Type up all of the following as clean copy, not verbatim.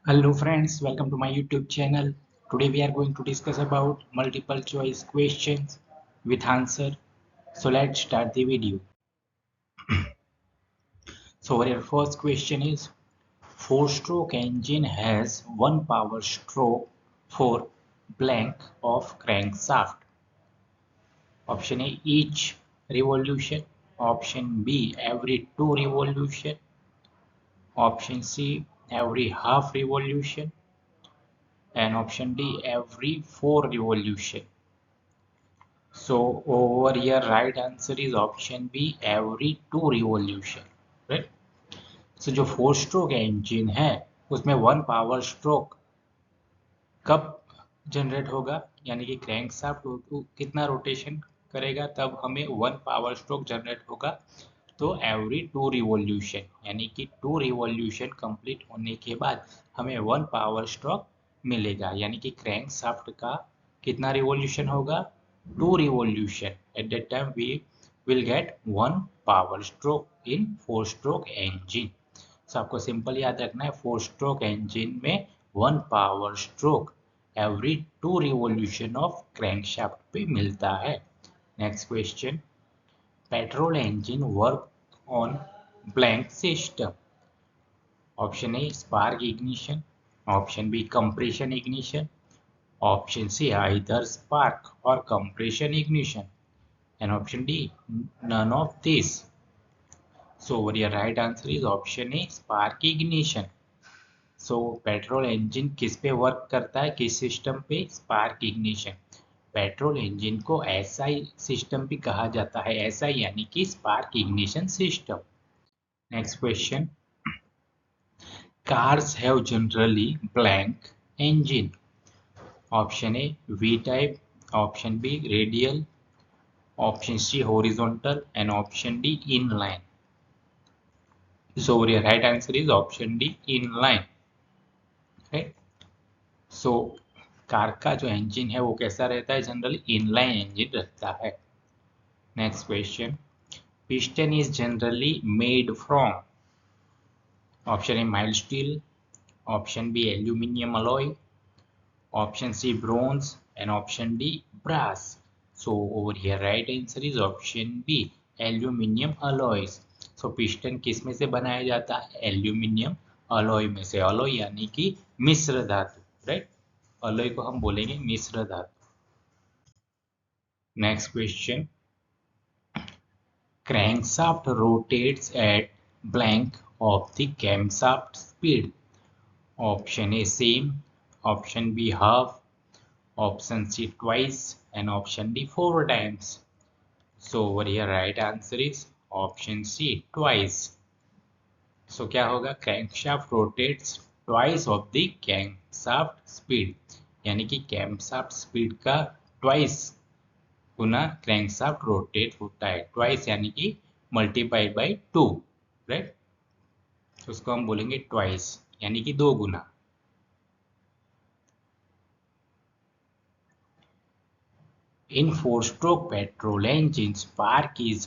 Hello friends, welcome to my YouTube channel. Today we are going to discuss about multiple choice questions with answer. So let's start the video. So our first question is, four-stroke engine has one power stroke for blank of crankshaft. Option A, each revolution. Option B, every two revolution. Option C, every half revolution. And option D, every four revolution. So over here, right answer is option B, every two revolution, right? So जो four stroke engine है उसमें one power stroke कब generate होगा, यानी कि crank shaft कितना rotation करेगा तब हमें वन पावर स्ट्रोक जनरेट होगा। तो एवरी टू रिवॉल्यूशन, यानी कि टू रिवॉल्यूशन कंप्लीट होने के बाद हमें वन पावर स्ट्रोक मिलेगा, यानी कि क्रैंक शाफ्ट का कितना रिवॉल्यूशन होगा, two revolution. At that time we will get one power stroke in four stroke engine. So आपको सिंपल याद रखना है, फोर स्ट्रोक इंजन में one power stroke every two revolution of crankshaft पे मिलता है। Next question, petrol engine work on blank system. Option A, spark ignition. Option B, compression ignition. Option C, either spark or compression ignition. And option D, none of this. So your right answer is option A, spark ignition. So petrol engine किस पे work करता है, किस system पे, spark ignition. Petrol engine को SI system भी कहा जाता है, एसआई यानी कि spark ignition system. Next question, cars have generally blank engine. Option A V type, option B radial, option C horizontal and option D inline. So your right answer is option D inline, right. So car का जो engine है वो कैसा रहता है, generally inline engine रहता है। Next question, piston is generally made from. Option A mild steel, option B aluminium alloy, option C bronze and option D brass. So over here right answer is option B aluminium alloys. So piston किस में से बनाया जाता है, aluminium alloy में से। Alloy यानी कि मिश्र धातु, राइट। अलॉय को हम बोलेंगे मिश्र धातु। Next question, crankshaft rotates at blank of the camshaft speed. Option A same, option B half, option C twice, and option D four times. So over here right answer is option C twice. So क्या होगा, crankshaft rotates twice of the camshaft speed, यानी कि camshaft speed का twice गुना crankshaft rotate होता है। Twice यानी कि multiplied by two, right. उसको हम बोलेंगे ट्वाइस, यानी कि दो गुना। In four stroke petrol engine spark is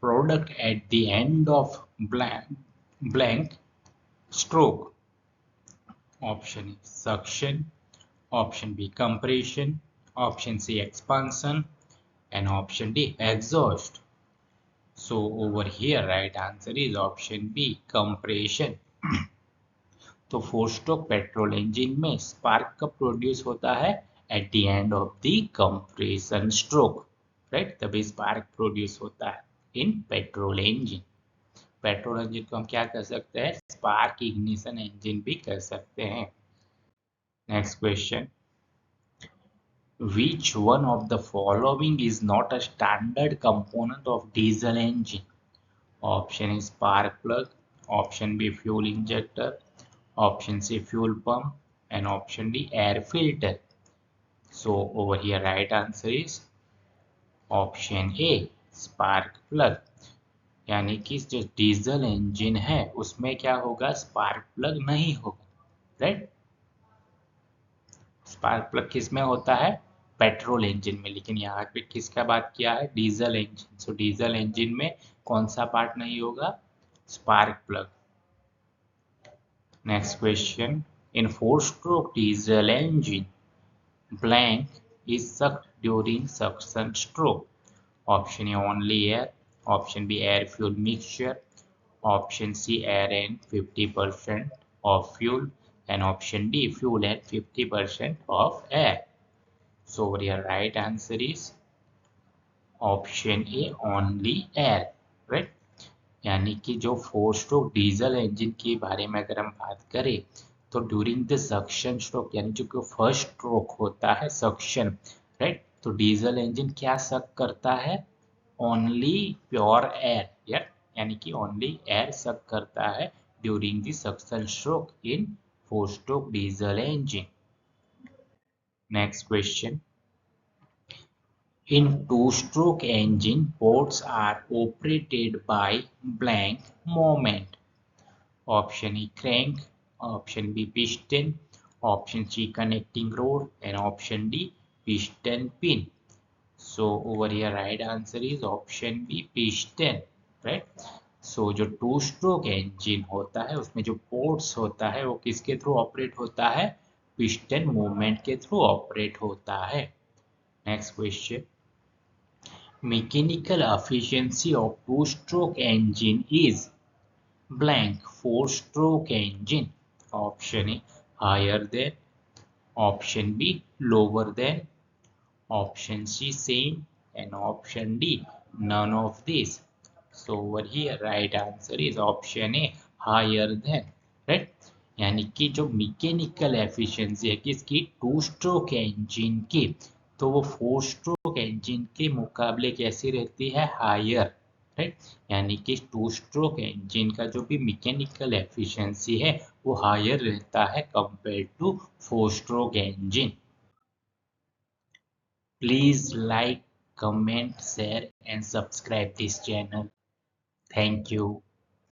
product at the end of blank stroke. Option A suction, option B compression, option C expansion and option D exhaust. So over here right answer is option B compression. तो four stroke petrol engine में spark कब produce होता है, eight the end of the compression stroke, right. तभी spark produce होता है in petrol engine. Petrol engine को हम क्या कर सकते हैं, स्पार्क इग्निशन इंजन भी कर सकते हैं। Next question, which one of the following is not a standard component of diesel engine? Option is spark plug, option B fuel injector, option C fuel pump, and option D air filter. So over here right answer is option A spark plug, यानी कि जो diesel engine है उसमें क्या होगा, spark plug नहीं होगा, right. Spark plug किस में होता है, पेट्रोल इंजन में, लेकिन यहाँ पे किसका बात किया है, डीजल इंजन। सो डीजल इंजन में कौन सा पार्ट नहीं होगा, spark plug. Next question, In four-stroke diesel engine, blank is sucked during suction stroke. Option A only air, option B air fuel mixture, option C air and 50% of fuel, and option D fuel and 50% of air. So your right answer is option A only air, right. यानी कि जो four stroke diesel engine के बारे में अगर हम बात करें तो ड्यूरिंग द सक्शन स्ट्रोक यानी जो फर्स्ट स्ट्रोक होता है सक्शन, राइट, तो डीजल इंजन क्या सक करता है, ओनली प्योर एयर, यानी कि ओनली एयर सक करता है during the suction stroke in four stroke diesel engine. Next question, in two-stroke engine, ports are operated by blank movement. Option A crank, option B piston, option C connecting rod, and option D piston pin. So over here right answer is option B piston, right? So जो two stroke engine होता है उसमें जो ports होता है वो किसके through operate होता है, पिस्टन मूवमेंट के थ्रू ऑपरेट होता है। Next question, mechanical efficiency of two-stroke engine is blank four-stroke engine. Option A higher than, option B lower than, option C same, and option D none of these. So over here right answer is option A higher than, right। यानी कि जो mechanical efficiency है किसकी, two stroke engine की, तो वो four stroke engine के मुकाबले कैसी रहती है, हायर, राइट। यानी कि टू स्ट्रोक इंजन का जो भी मैकेनिकल एफिशिएंसी है वो हायर रहता है compare to four stroke engine. Please like, comment, share and subscribe this channel. Thank you.